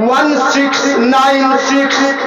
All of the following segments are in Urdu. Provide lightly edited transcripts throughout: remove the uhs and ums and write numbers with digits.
1696,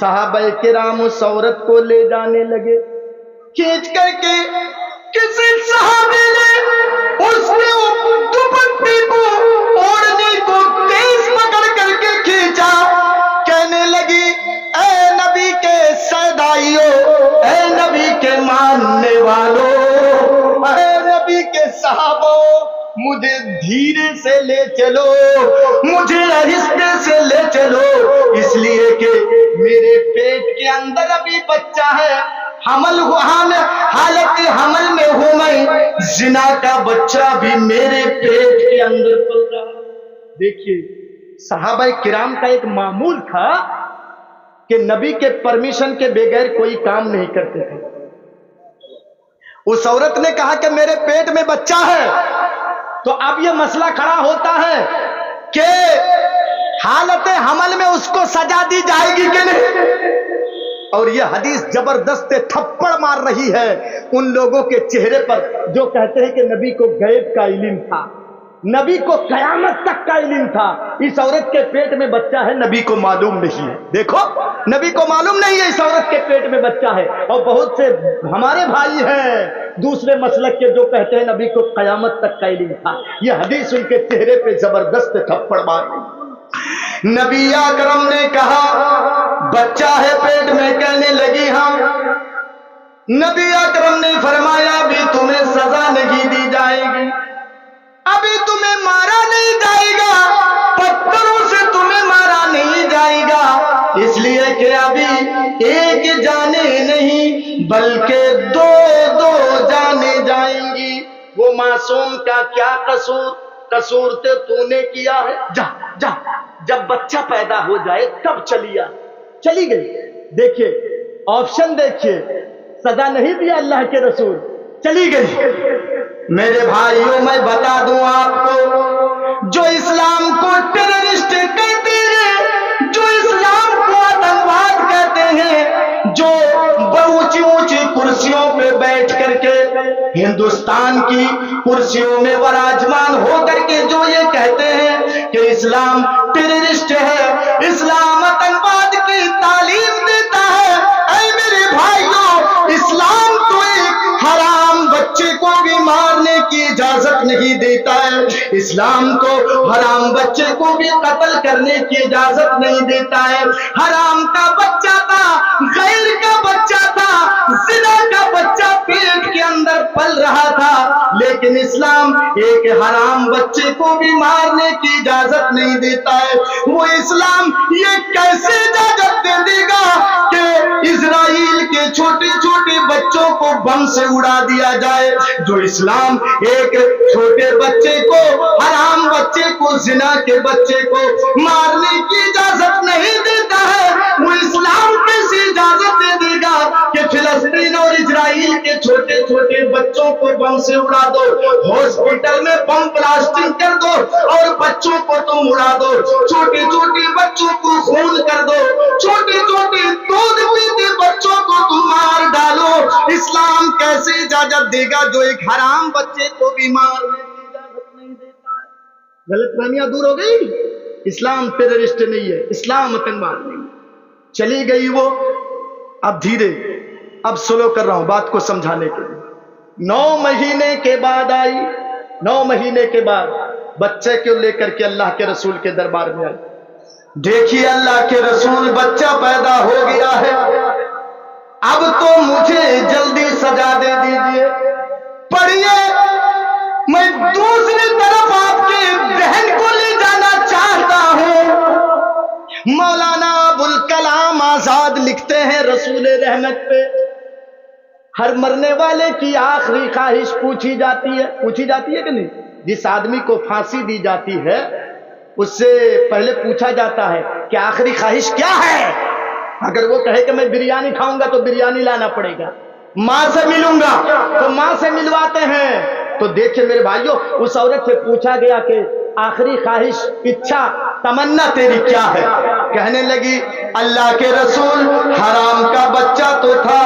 صحابہ کرام اس عورت کو لے جانے لگے کھینچ کر کے. کسی صحابی نے اس نے دوپٹے کو اوڑھنے کو تیز پکڑ کر کے کھینچا. کہنے لگی اے نبی کے سیدائیوں، اے نبی کے ماننے والوں، اے نبی کے صحابوں، مجھے دھیرے سے لے چلو، مجھے آہستہ سے لے چلو، اس لیے کہ میرے پیٹ کے اندر ابھی بچہ ہے، حمل حالت حمل میں ہوں میں، زنا کا بچہ بھی میرے پیٹ کے اندر پل رہا. دیکھیے صحابہ کرام کا ایک معمول تھا کہ نبی کے پرمیشن کے بغیر کوئی کام نہیں کرتے تھے. اس عورت نے کہا کہ میرے پیٹ میں بچہ ہے، تو اب یہ مسئلہ کھڑا ہوتا ہے کہ حالت حمل میں اس کو سزا دی جائے گی کہ نہیں. اور یہ حدیث زبردست تھپڑ مار رہی ہے ان لوگوں کے چہرے پر جو کہتے ہیں کہ نبی کو غیب کا علم تھا، نبی کو قیامت تک کا علم تھا. اس عورت کے پیٹ میں بچہ ہے، نبی کو معلوم نہیں ہے. دیکھو نبی کو معلوم نہیں ہے اس عورت کے پیٹ میں بچہ ہے. اور بہت سے ہمارے بھائی ہیں دوسرے مسلک کے جو کہتے ہیں نبی کو قیامت تک کا علم تھا. یہ حدیث ان کے چہرے پہ زبردست تھپڑ مار رہی. نبی اکرم نے کہا بچہ ہے پیٹ میں، کہنے لگی ہاں. نبی اکرم نے فرمایا ابھی تمہیں سزا نہیں دی جائے گی، ابھی تمہیں مارا نہیں جائے گا، پتھروں سے تمہیں مارا نہیں جائے گا، اس لیے کہ ابھی ایک جانے نہیں بلکہ دو جانے جائیں گی. وہ معصوم کا کیا قصور تو نے کیا ہے، جا جا جب بچہ پیدا ہو جائے تب چلی گئی. دیکھیے آپشن دیکھیے، سزا نہیں دیا اللہ کے رسول، چلی گئی. میرے بھائیوں میں بتا دوں آپ کو، جو اسلام کو ٹیررسٹ کہتے ہیں، جو اسلام کو آتنکواد کہتے ہیں، جو اونچی اونچی کرسیوں پہ بیٹھ کر کے ہندوستان کی کرسیوں میں وراجمان ہو کر کے جو یہ کہتے ہیں کہ اسلام ٹیررسٹ ہے، اسلام آتنکواد کی تعلیم دیتا ہے، اے میرے بھائیوں اسلام تو ایک حرام بچے کو بھی مارنے کی اجازت نہیں دیتا ہے، اسلام کو حرام بچے کو بھی قتل کرنے کی اجازت نہیں دیتا ہے. حرام کا بچہ تھا، غیر کا بچہ تھا، زنا کا بچہ پیٹ کے اندر پل رہا تھا، لیکن اسلام ایک حرام بچے کو بھی مارنے کی اجازت نہیں دیتا ہے. وہ اسلام یہ کیسے اجازت دے دے گا کہ اسرائیل کے چھوٹے چھوٹے بچوں کو بم سے اڑا دیا جائے؟ جو اسلام ایک چھوٹے بچے کو، حرام بچے کو، زنا کے بچے کو مارنے کی اجازت نہیں دیتا ہے، وہ اسلام کیسے اجازت دے دے گا کہ فلسطین اور اسرائیل کے چھوٹے چھوٹے بچوں کو بم سے اڑا دو، ہاسپٹل میں بم بلاسٹنگ کر دو اور بچوں کو تم اڑا دو، چھوٹے چھوٹے بچوں کو خون کر دو، چھوٹے چھوٹے دودھ پیتے بچوں کو تم مار ڈالو؟ اسلام کیسے اجازت دے گا جو ایک حرام بچے کو بھی مارنے کی اجازت نہیں دیتا ہے؟ غلط فہمیاں دور ہو گئی. اسلام ٹیررسٹ نہیں ہے، اسلام آتنکواد نہیں. چلی گئی وہ. اب دھیرے اب سلو کر رہا ہوں بات کو سمجھانے کے لیے. 9 مہینے کے بعد آئی، 9 مہینے کے بعد بچے کو لے کر کے اللہ کے رسول کے دربار میں آئی. دیکھیے اللہ کے رسول بچہ پیدا ہو گیا ہے، اب تو مجھے جلدی سزا دے دیجئے. پڑھیے میں دوسری طرف آپ کے بہن کو لے جانا چاہتا ہوں. مولانا ابوالکلام آزاد لکھتے ہیں رسول رحمت پہ، ہر مرنے والے کی آخری خواہش پوچھی جاتی ہے کہ نہیں؟ جس آدمی کو پھانسی دی جاتی ہے اس سے پہلے پوچھا جاتا ہے کہ آخری خواہش کیا ہے. اگر وہ کہے کہ میں بریانی کھاؤں گا تو بریانی لانا پڑے گا، ماں سے ملوں گا تو ماں سے ملواتے ہیں. تو دیکھیں میرے بھائیوں اس عورت سے پوچھا گیا کہ آخری خواہش، اچھا، تمنا تیری کیا ہے؟ کہنے لگی اللہ کے رسول حرام کا بچہ تو تھا،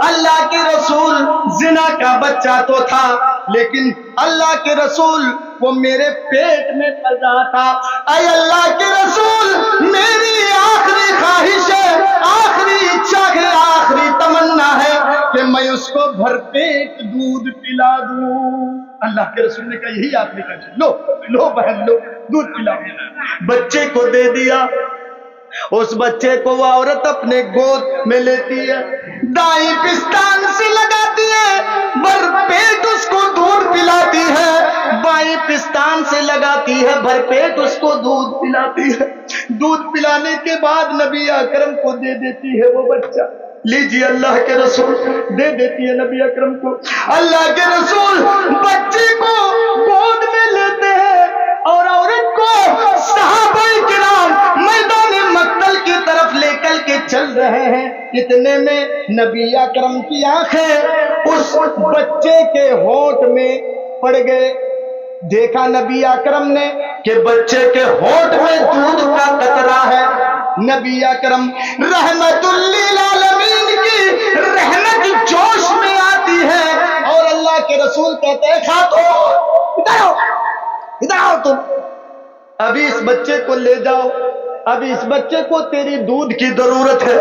اللہ کے رسول زنا کا بچہ بچہ تو تھا لیکن اللہ کے رسول وہ میرے پیٹ میں پل رہا تھا. اے اللہ کے رسول میری آخری خواہش ہے, آخری اچھا ہے, آخری تمنا ہے کہ میں اس کو بھر پیٹ دودھ پلا دوں. اللہ کے رسول نے کہا یہی آخری خواہش, لو لو بہن لو دودھ پلاؤ. بچے کو دے دیا. اس بچے کو وہ عورت اپنے گود میں لیتی ہے, دائیں پستان سے لگاتی ہے, بھر پیٹ اس کو دودھ پلاتی ہے, بائیں پستان سے لگاتی ہے, بھر پیٹ اس کو دودھ پلاتی ہے. دودھ پلانے کے بعد نبی اکرم کو دے دیتی ہے وہ بچہ. لیجیے اللہ کے رسول, دے دیتی ہے نبی اکرم کو. اللہ کے رسول بچے کو گود میں لیتے ہیں اور عورت کو صحابہ کرام میدان مقتل کی طرف لے کر کے چل رہے ہیں. اتنے میں نبی اکرم کی آنکھیں اس بچے کے ہونٹ میں پڑ گئے. دیکھا نبی اکرم نے کہ بچے کے ہونٹ میں دودھ کا قطرہ ہے. نبی اکرم رحمت للعالمین کی رحمت جوش میں آتی ہے اور اللہ کے رسول کہتے ہیں خاتون ادھر آؤ تم, ابھی اس بچے کو لے جاؤ, ابھی اس بچے کو تیری دودھ کی ضرورت ہے.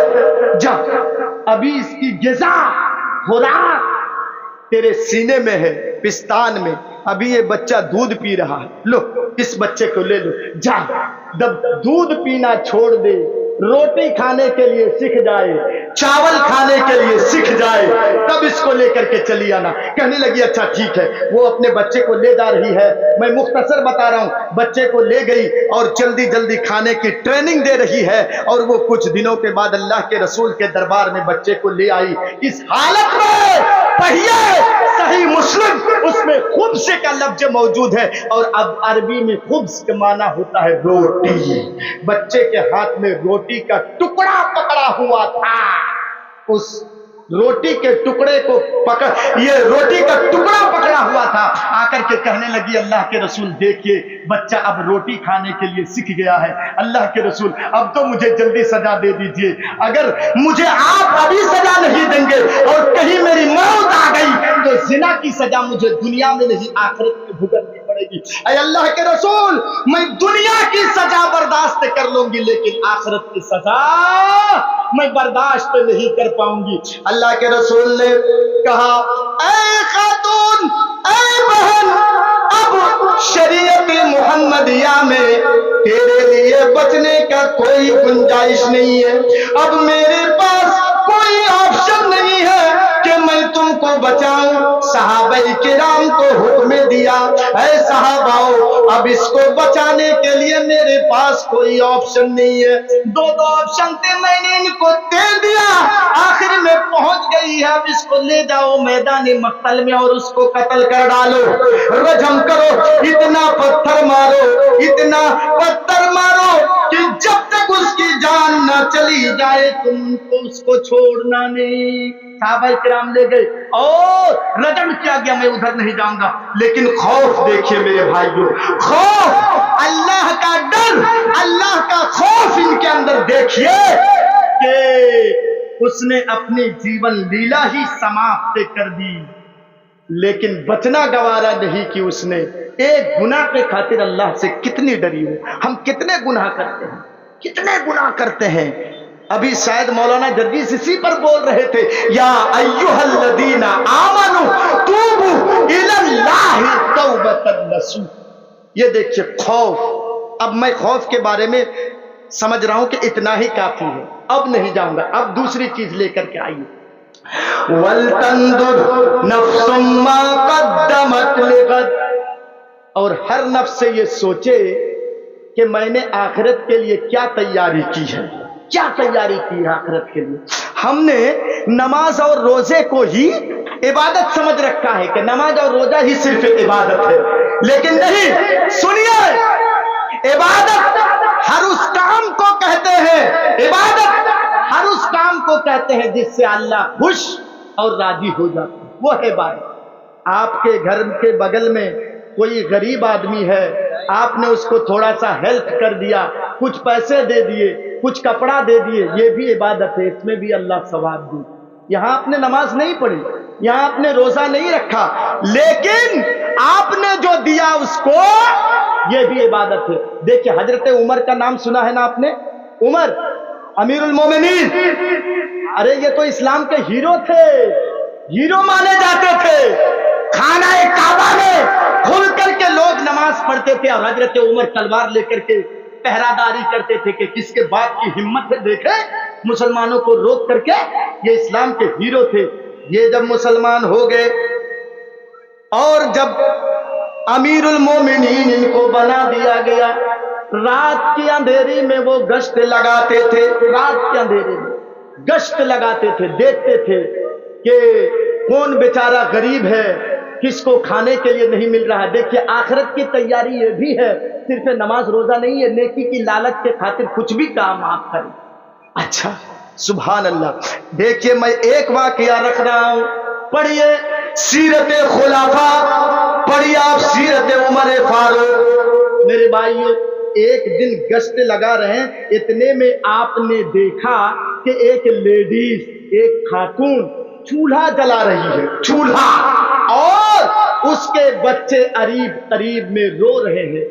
جا, ابھی اس کی غذا خوراک تیرے سینے میں ہے, پستان میں. ابھی یہ بچہ دودھ پی رہا ہے, لو اس بچے کو لے لو. جا, جب دودھ پینا چھوڑ دے, روٹی کھانے کے لیے سیکھ جائے, چاول کھانے کے لیے سیکھ جائے, تب اس کو لے کر کے چلی آنا. کہنے لگی اچھا ٹھیک ہے. وہ اپنے بچے کو لے جا رہی ہے, میں مختصر بتا رہا ہوں. بچے کو لے گئی اور جلدی جلدی کھانے کی ٹریننگ دے رہی ہے اور وہ کچھ دنوں کے بعد اللہ کے رسول کے دربار میں بچے کو لے آئی. اس حالت میں پڑھیے صحیح مسلم, اس میں خبز کا لفظ موجود ہے اور اب عربی میں خبز کا معنی ہوتا ہے روٹی. بچے کے ہاتھ میں روٹی کا ٹکڑا پکڑا ہوا تھا. اس روٹی کے ٹکڑے کو یہ روٹی کا ٹکڑا پکڑا ہوا تھا. آ کر کے کہنے لگی اللہ کے رسول دیکھیے بچہ اب روٹی کھانے کے لیے سیکھ گیا ہے. اللہ کے رسول اب تو مجھے جلدی سزا دے دیجئے, اگر مجھے آپ ابھی سزا نہیں دیں گے اور کہیں میری موت آ گئی تو زنا کی سزا مجھے دنیا میں نہیں آخرت میں بھگتنی پڑے گی. اے اللہ کے رسول میں دنیا کی سزا برداشت کر لوں گی لیکن آخرت کی سزا میں برداشت نہیں کر پاؤں گی. اللہ کے رسول نے کہا اے خاتون, اے بہن, اب شریعت محمدیہ میں تیرے لیے بچنے کا کوئی گنجائش نہیں ہے. اب میرے پاس کوئی آپشن نہیں ہے کہ میں تم کو بچاؤں. صحابہ کرام کو حکم دیا اے صحاباؤ اب اس کو بچانے کے لیے میرے پاس کوئی آپشن نہیں ہے. دو آپشن تھے, میں نے ان کو دے دیا, آخر میں پہنچ گئی ہے. اب اس کو لے جاؤ میدان مقتل میں اور اس کو قتل کر ڈالو, رجم کرو, اتنا پتھر مارو, اتنا پتھر مارو کہ جب تک اس کی جان نہ چلی جائے تم کو اس کو چھوڑنا نہیں. صحابہ کرام لے گئے اور رجم کیا گیا. میں ادھر نہیں جاؤں گا لیکن خوف دیکھیے میرے بھائیوں, خوف, اللہ کا ڈر, اللہ کا خوف ان کے اندر دیکھیے کہ اس نے اپنی جیون لیلا ہی سماپت کر دی لیکن بچنا گوارا نہیں کہ اس نے ایک گناہ کے خاطر اللہ سے کتنی ڈری ہو. ہم کتنے گناہ کرتے ہیں, کتنے گناہ کرتے ہیں. ابھی شاید مولانا جرجیس اسی پر بول رہے تھے یا ایھا الذین آمنوا توبوا الی اللہ توبۃ نصوح. یہ دیکھیے خوف. اب میں خوف کے بارے میں سمجھ رہا ہوں کہ اتنا ہی کافی ہے, اب نہیں جاؤں گا. اب دوسری چیز لے کر کے آئیے. وَلْتَنْظُرْ نَفْسٌ مَّا قَدَّمَتْ لِغَدٍ, اور ہر نفس سے یہ سوچے کہ میں نے آخرت کے لیے کیا تیاری کی ہے, کیا تیاری کی ہے آخرت کے لیے. ہم نے نماز اور روزے کو ہی عبادت سمجھ رکھا ہے کہ نماز اور روزہ ہی صرف عبادت ہے, لیکن نہیں. سنیے, عبادت ہر اس کام کو کہتے ہیں, عبادت ہر اس کام کو کہتے ہیں جس سے اللہ خوش اور راضی ہو جاتا ہے, وہ ہے عبادت. آپ کے گھر کے بغل میں کوئی غریب آدمی ہے, آپ نے اس کو تھوڑا سا ہیلپ کر دیا, کچھ پیسے دے دیے, کچھ کپڑا دے دیے, یہ بھی عبادت ہے, اس میں بھی اللہ ثواب دی. یہاں آپ نے نماز نہیں پڑھی, یہاں آپ نے روزہ نہیں رکھا، لیکن آپ نے جو دیا اس کو، یہ بھی عبادت ہے۔ دیکھیں حضرت عمر کا نام سنا ہے نا آپ نے، عمر امیر المومنین، ارے یہ تو اسلام کے ہیرو تھے، ہیرو مانے جاتے تھے۔ خانہ کعبہ میں کھل کر کے لوگ نماز پڑھتے تھے، اور حضرت عمر تلوار لے کر کے پہرہ داری کرتے تھے کہ کس کے باپ کی ہمت ہے، دیکھیں مسلمانوں کو روک کر کے۔ یہ اسلام کے ہیرو تھے۔ یہ جب مسلمان ہو گئے اور جب امیر المومنین ان کو بنا دیا گیا، رات کی اندھیری میں وہ گشت لگاتے تھے، رات کے اندھیرے میں گشت لگاتے تھے، دیکھتے تھے کہ کون بیچارہ غریب ہے، کس کو کھانے کے لیے نہیں مل رہا ہے۔ دیکھیے آخرت کی تیاری یہ بھی ہے، صرف نماز روزہ نہیں ہے، نیکی کی لالچ کے خاطر کچھ بھی کام آپ کریں۔ اچھا سبحان اللہ۔ دیکھیے میں ایک واقعہ رکھ رہا ہوں، پڑھیے سیرت خلفاء، پڑھیے آپ سیرت عمر فاروق۔ میرے بھائیوں ایک دن گشت لگا رہے ہیں، اتنے میں آپ نے دیکھا کہ ایک لیڈیز، ایک خاتون چولہا جلا رہی ہے، چولہا، اور اس کے بچے قریب میں رو رہے ہیں۔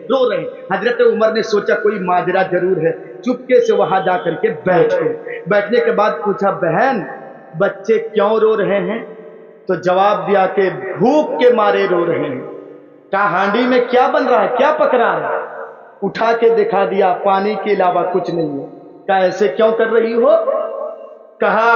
حضرت عمر نے سوچا کوئی ماجرا ضرور ہے، چپکے سے وہاں جا کر کے بیٹھ گئے۔ بیٹھنے کے بعد پوچھا بہن بچے کیوں رو رہے ہیں؟ تو جواب دیا کہ بھوک کے مارے رو رہے ہیں۔ کہا ہانڈی میں کیا بن رہا ہے، کیا پک رہا ہے؟ اٹھا کے دکھا دیا پانی کے علاوہ کچھ نہیں ہے۔ کہا ایسے کیوں کر رہی ہو؟ کہا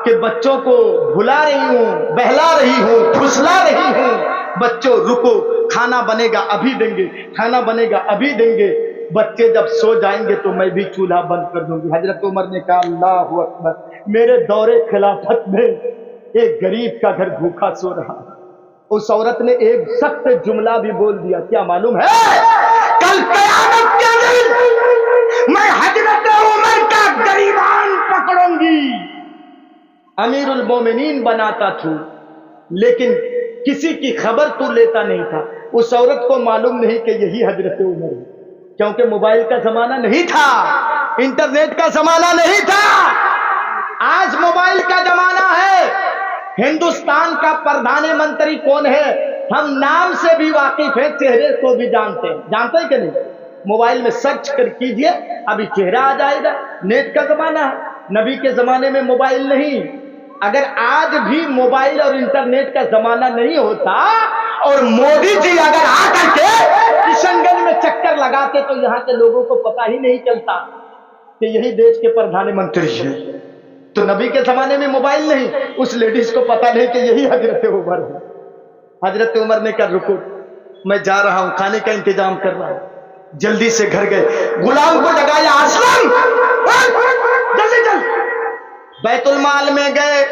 کہ بچوں کو بھلا رہی ہوں، بہلا رہی ہوں، پھسلا رہی ہوں۔ بچوں رکو، کھانا بنے گا ابھی دیں گے، کھانا بنے گا ابھی دیں گے، بچے جب سو جائیں گے تو میں بھی چولہا بند کر دوں گی۔ حضرت عمر نے کہا اللہ اکبر، میرے دور خلافت میں ایک غریب کا گھر بھوکا سو رہا۔ اس عورت نے ایک سخت جملہ بھی بول دیا، کیا معلوم ہے؟ کل قیامت کے دن میں حضرت عمر کا گریبان پکڑوں گی۔ امیر المومنین بناتا تھا لیکن کسی کی خبر تو لیتا نہیں تھا۔ اس عورت کو معلوم نہیں کہ یہی حضرت عمر ہے، کیونکہ موبائل کا زمانہ نہیں تھا، انٹرنیٹ کا زمانہ نہیں تھا۔ آج موبائل کا زمانہ ہے۔ ہندوستان کا پردھان منتری کون ہے ہم نام سے بھی واقف ہیں، چہرے کو بھی جانتے ہیں۔ جانتے ہیں کہ نہیں؟ موبائل میں سرچ کر کیجئے، ابھی چہرہ آ جائے گا۔ نیٹ کا زمانہ ہے، نبی کے زمانے میں موبائل نہیں۔ اگر آج بھی موبائل اور انٹرنیٹ کا زمانہ نہیں ہوتا اور مودی جی اگر آ کر کے کشن گنج میں چکر لگاتے تو یہاں کے لوگوں کو پتہ ہی نہیں چلتا کہ یہی دیش کے پردھان منتری ہیں۔ تو نبی کے زمانے میں موبائل نہیں، اس لیڈیز کو پتہ نہیں کہ یہی حضرت عمر ہے۔ حضرت عمر نے کہا رکو میں جا رہا ہوں، کھانے کا انتظام کر رہا ہوں۔ جلدی سے گھر گئے، غلام کو جگایا، اسلم جلدی چل۔ بیت المال میں گئے،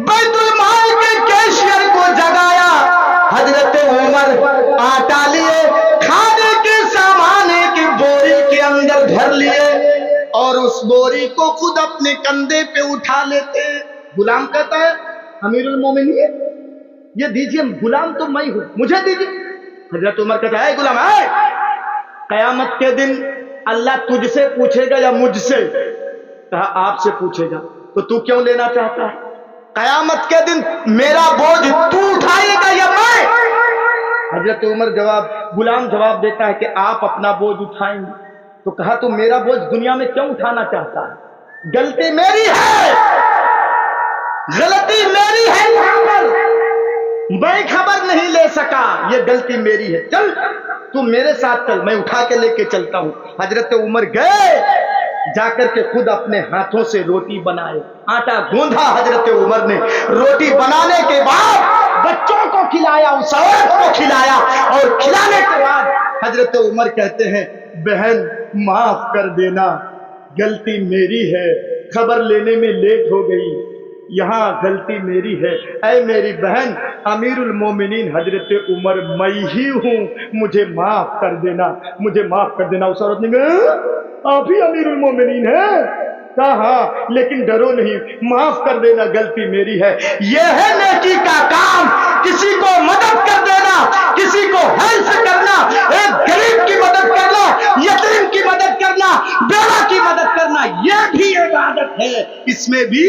بیت المال کے کیشیئر کو جگایا۔ حضرت عمر آٹا لیے، کھانے کے سامان کی بوری کے اندر بھر لیے اور اس بوری کو خود اپنے کندھے پہ اٹھا لیتے۔ غلام کہتا ہے امیر المومنین یہ دیجئے، غلام تو میں ہوں، مجھے دیجئے۔ حضرت عمر کہتا ہے اے غلام، اے قیامت کے دن اللہ تجھ سے پوچھے گا یا مجھ سے؟ کہا آپ سے پوچھے گا۔ تو تو کیوں لینا چاہتا ہے؟ قیامت کے دن میرا بوجھ تو اٹھائے گا یا میں؟ حضرت عمر غلام جواب دیتا ہے کہ آپ اپنا بوجھ اٹھائیں گے۔ تو کہا تو میرا بوجھ دنیا میں کیوں اٹھانا چاہتا ہے؟ غلطی میری ہے، غلطی میری ہے، یہاں پر میں خبر نہیں لے سکا، یہ غلطی میری ہے، چل تو میرے ساتھ چل، میں اٹھا کے لے کے چلتا ہوں۔ حضرت عمر گئے، جا کر کے خود اپنے ہاتھوں سے روٹی بنائے، آٹا گوندھا حضرت عمر نے۔ روٹی بنانے کے بعد بچوں کو کھلایا، اس عورت کو کھلایا، اور کھلانے کے بعد حضرت عمر کہتے ہیں بہن معاف کر دینا، غلطی میری ہے، خبر لینے میں لیٹ ہو گئی، یہاں غلطی میری ہے۔ اے میری بہن امیر المومنین حضرت عمر میں ہی ہوں، مجھے معاف کر دینا، مجھے معاف کر دینا۔ اس عورت نے کہا آپ ہی امیر المومنین ہیں؟ کہا ہاں، لیکن ڈرو نہیں، معاف کر دینا، غلطی میری ہے۔ یہ ہے نیکی کا کام، کسی کو مدد کر دینا، کسی کو ہیلپ کرنا، ایک غریب کی مدد کرنا، یتیم کی مدد کرنا، بیوہ کی مدد کرنا، یہ بھی عبادت ہے، اس میں بھی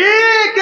1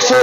100।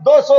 200